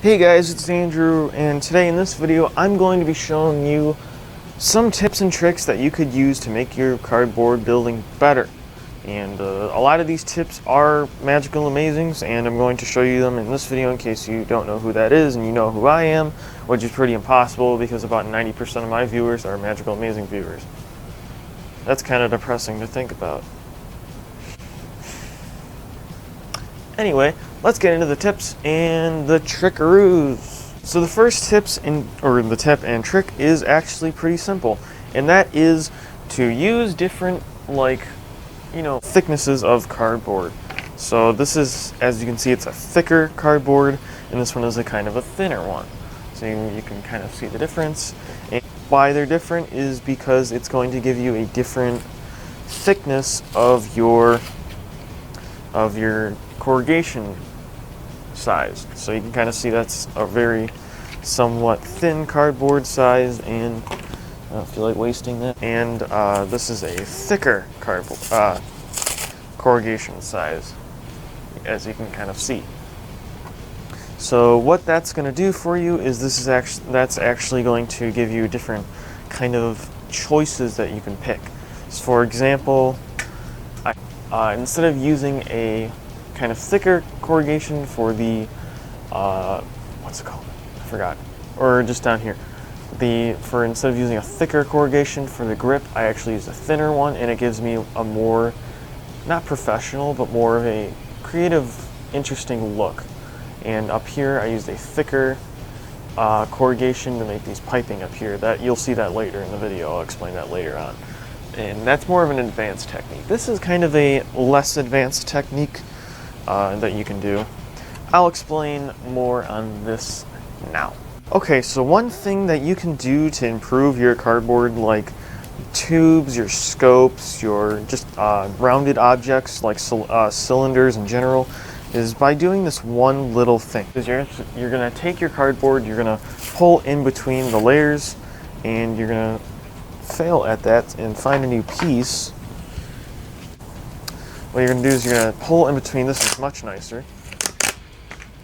Hey guys, it's Andrew, and today in this video I'm going to be showing you some tips and tricks that you could use to make your cardboard building better. And a lot of these tips are magical amazings, and I'm going to show you them in this video in case you don't know who that is and you know who I am, which is pretty impossible because about 90% of my viewers are magical amazing viewers. That's kind of depressing to think about. Anyway, let's get into the tips and the trickaroos. So the first tip and trick is actually pretty simple, and that is to use different thicknesses of cardboard. So this is, as you can see, it's a thicker cardboard, and this one is a kind of a thinner one. So you can kind of see the difference. And why they're different is because it's going to give you a different thickness of your corrugation size. So you can kind of see that's a very somewhat thin cardboard size, and I don't feel like wasting that. And this is a thicker cardboard corrugation size, as you can kind of see. So what that's going to do for you is that's actually going to give you different kind of choices that you can pick. So for example, instead of using a kind of thicker corrugation for the, what's it called? I forgot. Or just down here. Instead of using a thicker corrugation for the grip, I actually use a thinner one, and it gives me a more, not professional, but more of a creative, interesting look. And up here, I used a thicker corrugation to make these piping up here. You'll see that later in the video. I'll explain that later on. And that's more of an advanced technique. This is kind of a less advanced technique that you can do. I'll explain more on this now. Okay, so one thing that you can do to improve your cardboard, like tubes, your scopes, your just rounded objects like cylinders in general, is by doing this one little thing. Because you're going to take your cardboard, you're going to pull in between the layers, and you're going to fail at that and find a new piece. What you're going to do is you're going to pull in between. This is much nicer.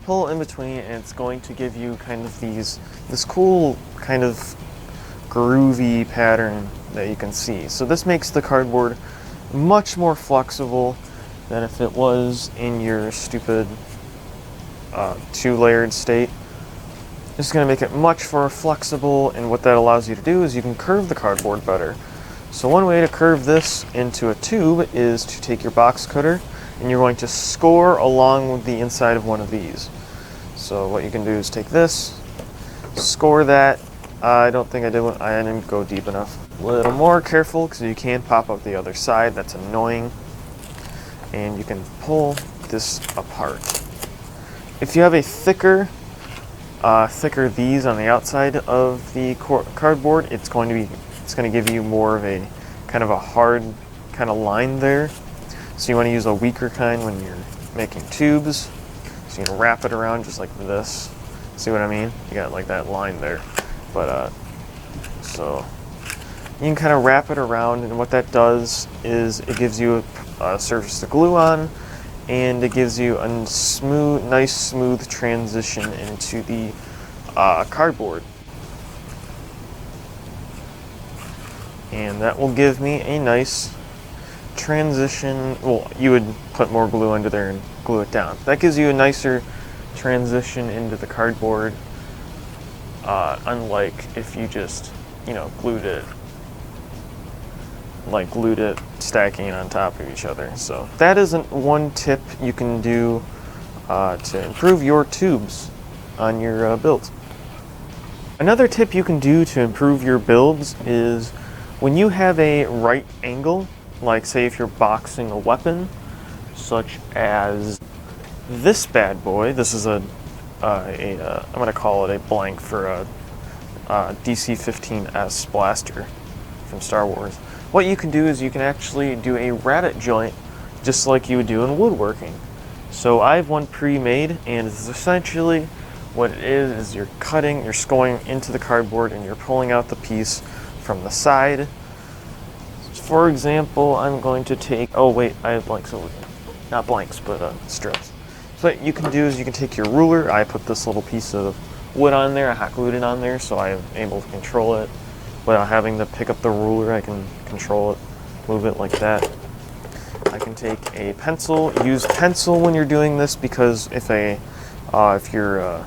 Pull in between, and it's going to give you kind of this cool kind of groovy pattern that you can see. So this makes the cardboard much more flexible than if it was in your stupid two-layered state. This is going to make it much more flexible, and what that allows you to do is you can curve the cardboard better. So one way to curve this into a tube is to take your box cutter, and you're going to score along with the inside of one of these. So what you can do is take this, score that. I don't think I didn't go deep enough. A little more careful, because you can pop up the other side. That's annoying. And you can pull this apart. If you have a thicker these on the outside of the cardboard, it's going to give you more of a kind of a hard kind of line there. So you want to use a weaker kind when you're making tubes. So you can wrap it around just like this. See what I mean? You got like that line there. But so you can kind of wrap it around, and what that does is it gives you a surface to glue on, and it gives you a nice smooth transition into the cardboard. And that will give me a nice transition. Well, you would put more glue under there and glue it down. That gives you a nicer transition into the cardboard, unlike if you just, glued it, stacking it on top of each other. So that isn't one tip you can do to improve your tubes on your builds. Another tip you can do to improve your builds is when you have a right angle, like say if you're boxing a weapon, such as this bad boy. This is I'm going to call it a blank for a DC-15S blaster from Star Wars. What you can do is you can actually do a rabbet joint just like you would do in woodworking. So I have one pre-made, and it's essentially what it is you're scoring into the cardboard, and you're pulling out the piece from the side. For example, I'm going to take, oh wait, I have blanks over here. Not blanks, but strips. So what you can do is you can take your ruler. I put this little piece of wood on there, I hot glued it on there so I'm able to control it. Without having to pick up the ruler, I can control it, move it like that. I can take a pencil. Use pencil when you're doing this because if your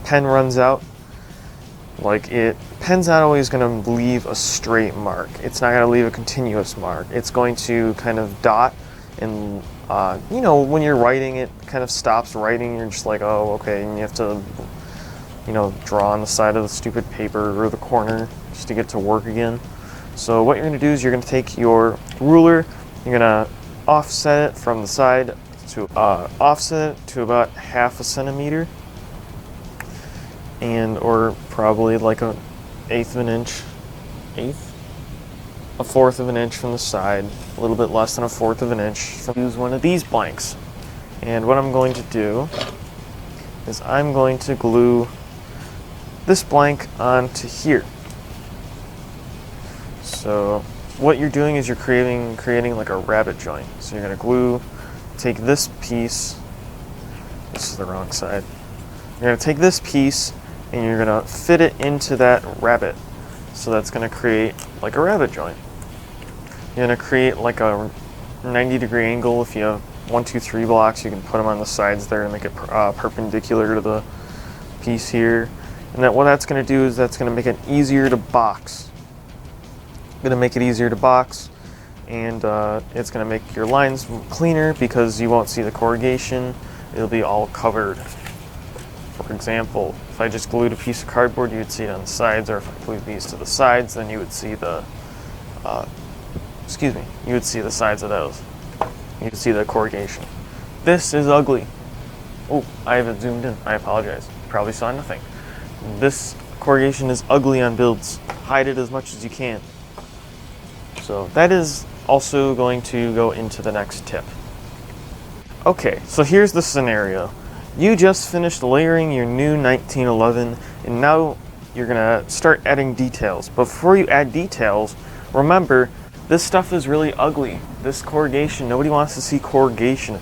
pen runs out, pen's not always going to leave a straight mark. It's not going to leave a continuous mark. It's going to kind of dot, and when you're writing, it kind of stops writing. You're just like, oh, okay, and you have to, draw on the side of the stupid paper or the corner just to get to work again. So what you're going to do is you're going to take your ruler, you're going to offset it from the side to offset it to about 1/2 centimeter, or probably like a 1/8 of an inch, a 1/4 of an inch from the side, a little bit less than a 1/4 of an inch. Use one of these blanks, and what I'm going to do is I'm going to glue this blank onto here. So what you're doing is you're creating like a rabbit joint. So you're going to take this piece, this is the wrong side, you're going to take this piece and you're going to fit it into that rabbit. So that's going to create like a rabbit joint. You're going to create like a 90-degree angle. If you have 1, 2, 3 blocks, you can put them on the sides there and make it perpendicular to the piece here. And what that's going to do is that's going to make it easier to box. Going to make it easier to box, and it's going to make your lines cleaner because you won't see the corrugation. It'll be all covered. For example, if I just glued a piece of cardboard, you would see it on the sides, or if I glued these to the sides, then you would see the you would see the sides of those. You would see the corrugation. This is ugly. Oh, I haven't zoomed in. I apologize. Probably saw nothing. This corrugation is ugly on builds. Hide it as much as you can. So that is also going to go into the next tip. Okay, so here's the scenario. You just finished layering your new 1911, and now you're gonna start adding details. Before you add details, remember, this stuff is really ugly. This corrugation, nobody wants to see corrugation.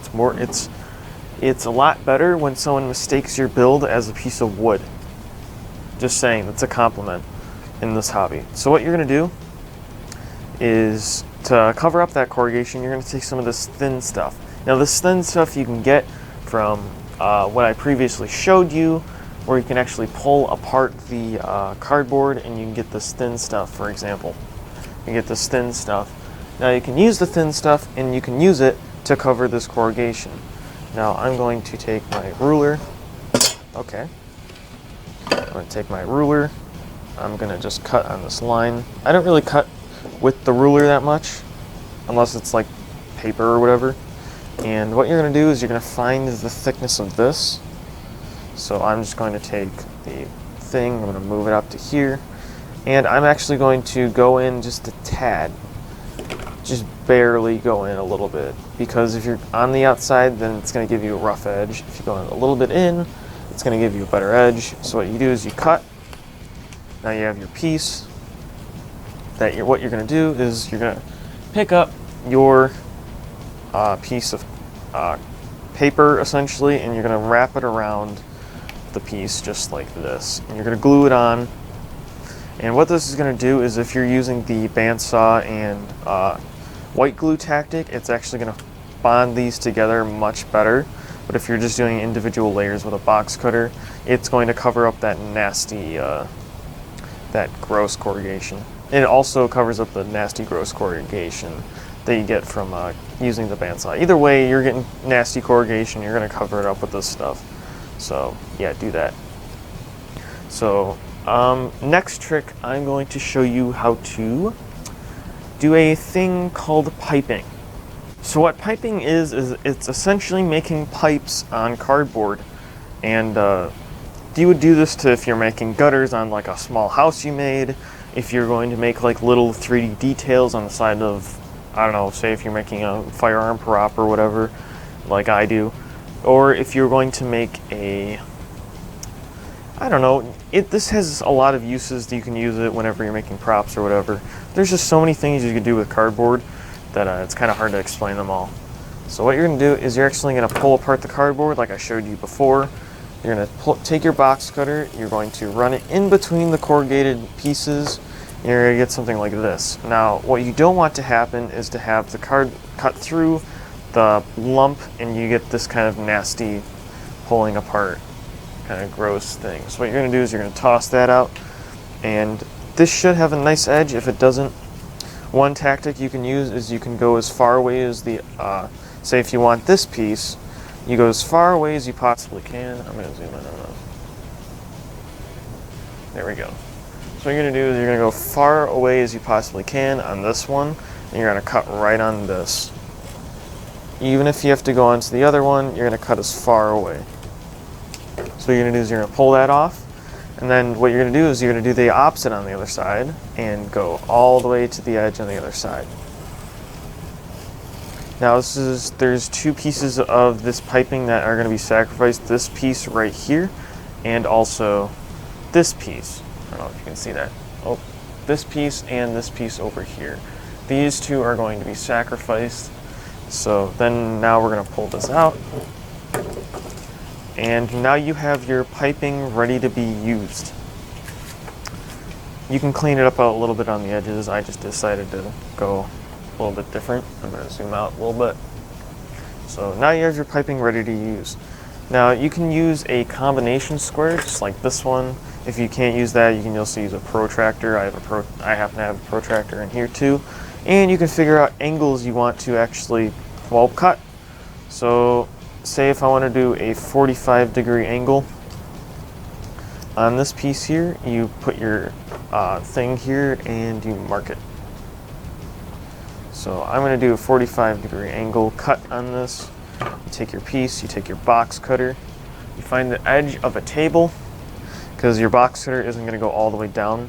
It's a lot better when someone mistakes your build as a piece of wood. Just saying, that's a compliment in this hobby. So what you're gonna do is, to cover up that corrugation, you're going to take some of this thin stuff. Now this thin stuff you can get from what I previously showed you, where you can actually pull apart the cardboard and you can get this thin stuff, for example. You get this thin stuff. Now you can use the thin stuff and you can use it to cover this corrugation. Now I'm going to take my ruler. Okay. I'm going to take my ruler. I'm going to just cut on this line. I don't really cut with the ruler that much, unless it's like paper or whatever. And what you're going to do is you're going to find the thickness of this. So I'm just going to take the thing, I'm going to move it up to here, and I'm actually going to go in just a tad, just barely go in a little bit, because if you're on the outside, then it's going to give you a rough edge. If you go a little bit in, it's going to give you a better edge. So what you do is you cut. Now you have your piece. What you're going to do is you're going to pick up your piece of paper, essentially, and you're going to wrap it around the piece just like this. And you're going to glue it on. And what this is going to do is, if you're using the bandsaw and white glue tactic, it's actually going to bond these together much better. But if you're just doing individual layers with a box cutter, it's going to cover up that nasty, that gross corrugation. And it also covers up the nasty, gross corrugation that you get from using the bandsaw. Either way, you're getting nasty corrugation. You're going to cover it up with this stuff. So yeah, do that. So next trick, I'm going to show you how to do a thing called piping. So what piping is it's essentially making pipes on cardboard. And you would do this if you're making gutters on like a small house you made. If you're going to make like little 3D details on the side of, I don't know, say if you're making a firearm prop or whatever, like I do. Or if you're going to make a, I don't know, this has a lot of uses that you can use it whenever you're making props or whatever. There's just so many things you can do with cardboard that it's kind of hard to explain them all. So what you're going to do is you're actually going to pull apart the cardboard like I showed you before. You're going to take your box cutter, you're going to run it in between the corrugated pieces, and you're going to get something like this. Now, what you don't want to happen is to have the card cut through the lump and you get this kind of nasty pulling apart kind of gross thing. So what you're going to do is you're going to toss that out, and this should have a nice edge. If it doesn't, one tactic you can use is you can go as far away as the say if you want this piece, you go as far away as you possibly can. I'm going to zoom in on this. There we go. So what you're going to do is you're going to go far away as you possibly can on this one, and you're going to cut right on this. Even if you have to go onto the other one, you're going to cut as far away. So what you're going to do is you're going to pull that off, and then what you're going to do is you're going to do the opposite on the other side and go all the way to the edge on the other side. Now there's two pieces of this piping that are going to be sacrificed. This piece right here, and also this piece. I don't know if you can see that. Oh, this piece and this piece over here. These two are going to be sacrificed. So then now we're going to pull this out. And now you have your piping ready to be used. You can clean it up a little bit on the edges. I just decided to go a little bit different. I'm going to zoom out a little bit. So now you have your piping ready to use. Now you can use a combination square, just like this one. If you can't use that, you can also use a protractor. I happen to have a protractor in here too. And you can figure out angles you want to actually, well, cut. So say if I want to do a 45-degree angle on this piece here, you put your thing here and you mark it. So I'm going to do a 45-degree angle cut on this. You take your piece, you take your box cutter, you find the edge of a table, because your box cutter isn't going to go all the way down.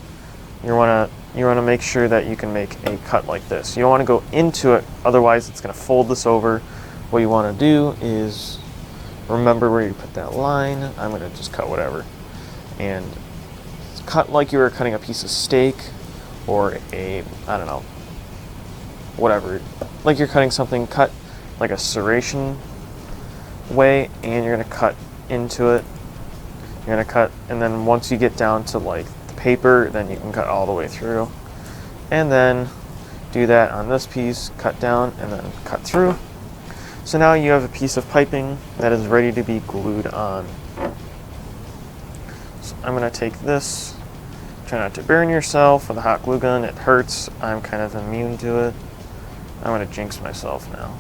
You want to make sure that you can make a cut like this. You don't want to go into it, otherwise it's going to fold this over. What you want to do is remember where you put that line. I'm going to just cut whatever. And cut like you were cutting a piece of steak or a, I don't know, whatever. Like you're cutting something, cut like a serration way, and you're going to cut into it. You're going to cut, and then once you get down to like the paper, then you can cut all the way through. And then do that on this piece, cut down, and then cut through. So now you have a piece of piping that is ready to be glued on. So I'm going to take this. Try not to burn yourself with a hot glue gun. It hurts. I'm kind of immune to it. I'm going to jinx myself now.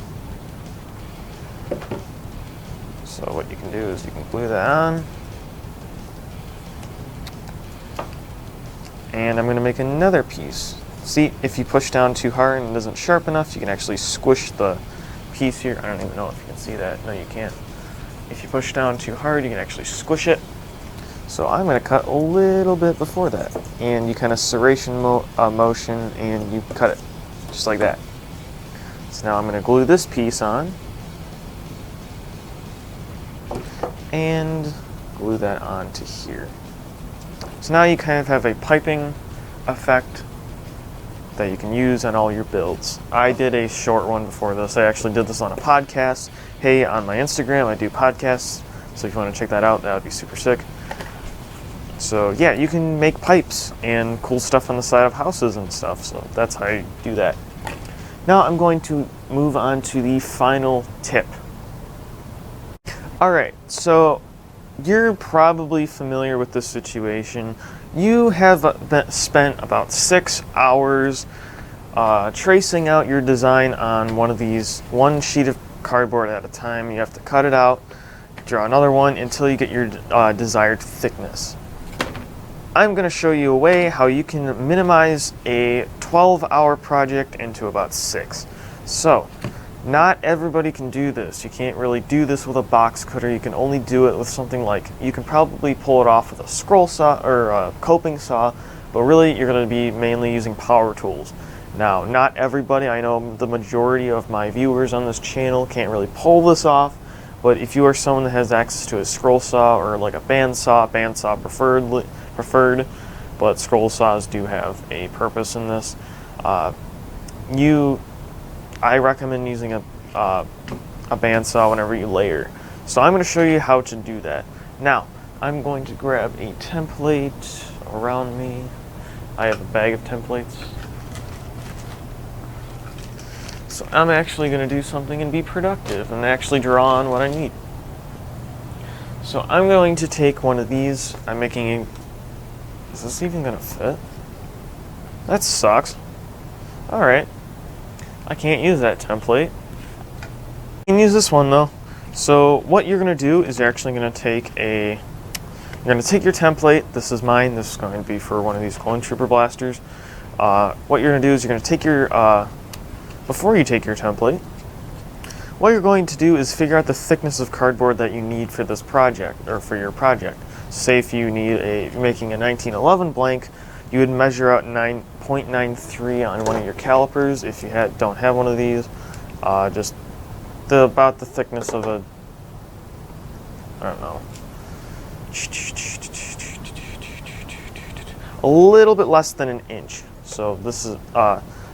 So what you can do is you can glue that on. And I'm going to make another piece. See, if you push down too hard and it isn't sharp enough, you can actually squish the piece here. I don't even know if you can see that. No, you can't. If you push down too hard, you can actually squish it. So I'm going to cut a little bit before that. And you kind of serration motion, and you cut it just like that. So now I'm going to glue this piece on. And glue that onto here. So now you kind of have a piping effect that you can use on all your builds. I did a short one before this. I actually did this on a podcast. Hey, on my Instagram, I do podcasts. So if you want to check that out, that would be super sick. So yeah, you can make pipes and cool stuff on the side of houses and stuff. So that's how you do that. Now I'm going to move on to the final tip. All right, so you're probably familiar with this situation. You have spent about 6 hours tracing out your design on one of these, one sheet of cardboard at a time. You have to cut it out, draw another one until you get your desired thickness. I'm going to show you a way how you can minimize a 12-hour project into about 6. So, not everybody can do this. You can't really do this with a box cutter. You can only do it with something like, you can probably pull it off with a scroll saw or a coping saw, but really you're going to be mainly using power tools. Now, not everybody, I know the majority of my viewers on this channel can't really pull this off, but if you are someone that has access to a scroll saw or like a bandsaw preferred, but scroll saws do have a purpose in this. I recommend using a a bandsaw whenever you layer. So I'm going to show you how to do that. Now, I'm going to grab a template around me. I have a bag of templates. So I'm actually going to do something and be productive and actually draw on what I need. So I'm going to take one of these. I'm making a... Is this even going to fit? That sucks. Alright. I can't use that template. You can use this one though. So what you're going to do is you're actually going to take a... You're going to take your template. This is mine. This is going to be for one of these clone trooper blasters. What you're going to do is you're going to take your... Before you take your template, what you're going to do is figure out the thickness of cardboard that you need for this project, or for your project. Say if you need if you're making a 1911 blank, you would measure out 9.93 on one of your calipers. If you don't have one of these, just about the thickness of a, I don't know, a little bit less than an inch. So this is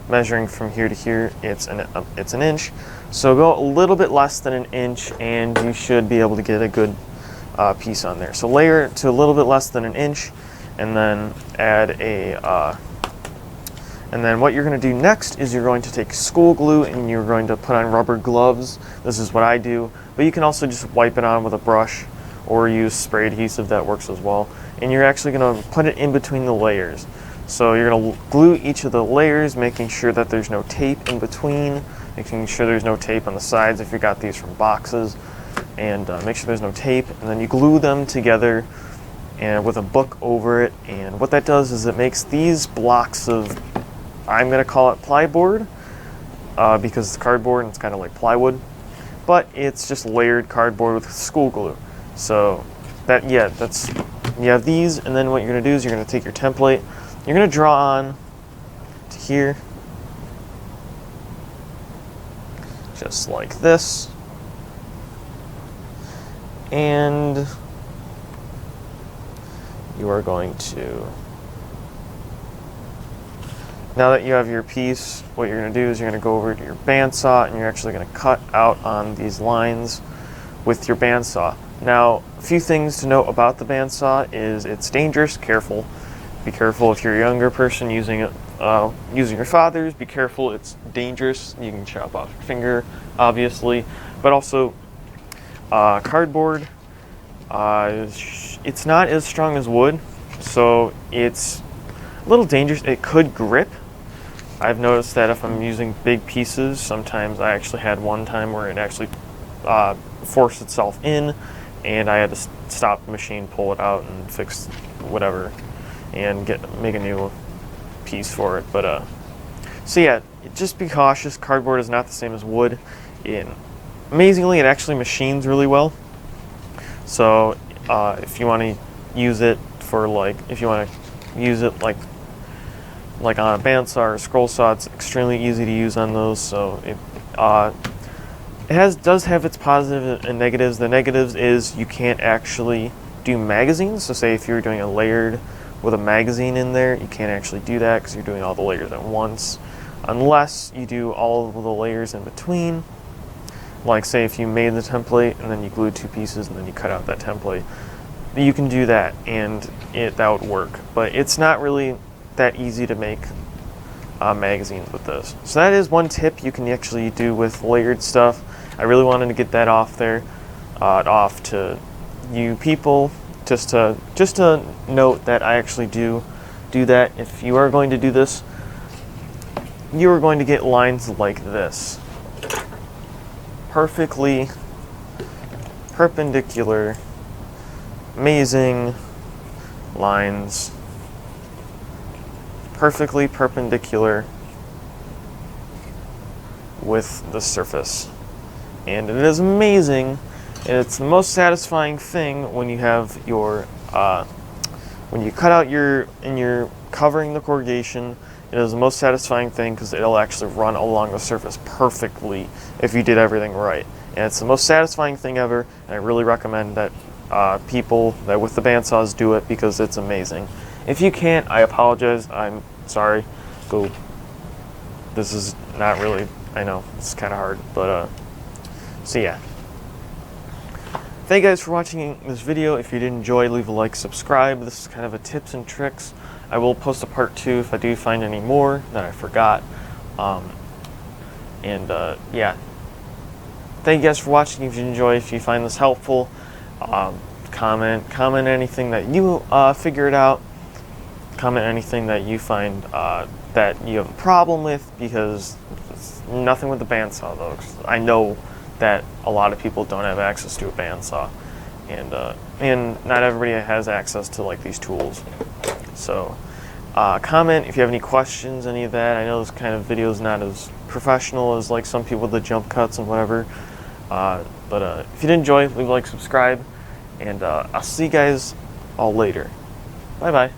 measuring from here to here. It's an inch. So go a little bit less than an inch, and you should be able to get a good piece on there. So layer it to a little bit less than an inch, and then add a. And then what you're going to do next is you're going to take school glue and you're going to put on rubber gloves. This is what I do, but you can also just wipe it on with a brush or use spray adhesive. That works as well. And you're actually going to put it in between the layers. So you're going to glue each of the layers, making sure that there's no tape in between, making sure there's no tape on the sides if you got these from boxes, and make sure there's no tape. And then you glue them together and with a book over it. And what that does is it makes these blocks of, I'm going to call it plyboard, because it's cardboard and it's kind of like plywood, but it's just layered cardboard with school glue. So that, you have these, and then what you're going to do is you're going to take your template, you're going to draw on to here, just like this, and you are going to, now that you have your piece, what you're going to do is you're going to go over to your bandsaw and you're actually going to cut out on these lines with your bandsaw. Now, a few things to note about the bandsaw is it's dangerous. Careful. Be careful if you're a younger person using it, using your father's. Be careful, it's dangerous. You can chop off your finger, obviously. But also, cardboard, it's not as strong as wood, so it's a little dangerous. It could grip. I've noticed that if I'm using big pieces, sometimes I actually had one time where it actually forced itself in, and I had to stop the machine, pull it out, and fix whatever, and make a new piece for it. But so yeah, just be cautious. Cardboard is not the same as wood. Amazingly, it actually machines really well. So if you want to use it for if you want to use it like on a bandsaw or a scroll saw, it's extremely easy to use on those. So it does have its positives and negatives. The negatives is you can't actually do magazines. So say if you're doing a layered with a magazine in there, you can't actually do that because you're doing all the layers at once, unless you do all of the layers in between. Like say if you made the template and then you glued two pieces and then you cut out that template, you can do that and that would work. But it's not really that easy to make magazines with this. So that is one tip you can actually do with layered stuff. I really wanted to get that off there, off to you people, just to note that I actually do that. If you are going to do this, you are going to get lines like this. Perfectly perpendicular, amazing lines, perfectly perpendicular with the surface. And it is amazing, and it's the most satisfying thing when you have your, when you cut out and you're covering the corrugation. It is the most satisfying thing because it'll actually run along the surface perfectly if you did everything right. And it's the most satisfying thing ever, and I really recommend that people that with the bandsaws do it because it's amazing. If you can't, I apologize. I'm sorry. This is not really, I know, it's kind of hard, but So yeah. Thank you guys for watching this video. If you did enjoy, leave a like, subscribe. This is kind of a tips and tricks. I will post a part 2 if I do find any more that I forgot. Yeah. Thank you guys for watching. If you enjoy, if you find this helpful, comment anything that you figured out. Comment anything that you find that you have a problem with, because it's nothing with the bandsaw though. 'Cause I know that a lot of people don't have access to a bandsaw, and not everybody has access to like these tools. So comment if you have any questions, any of that. I know this kind of video is not as professional as like some people with the jump cuts and whatever. But if you did enjoy, leave a like, subscribe, and I'll see you guys all later. Bye bye.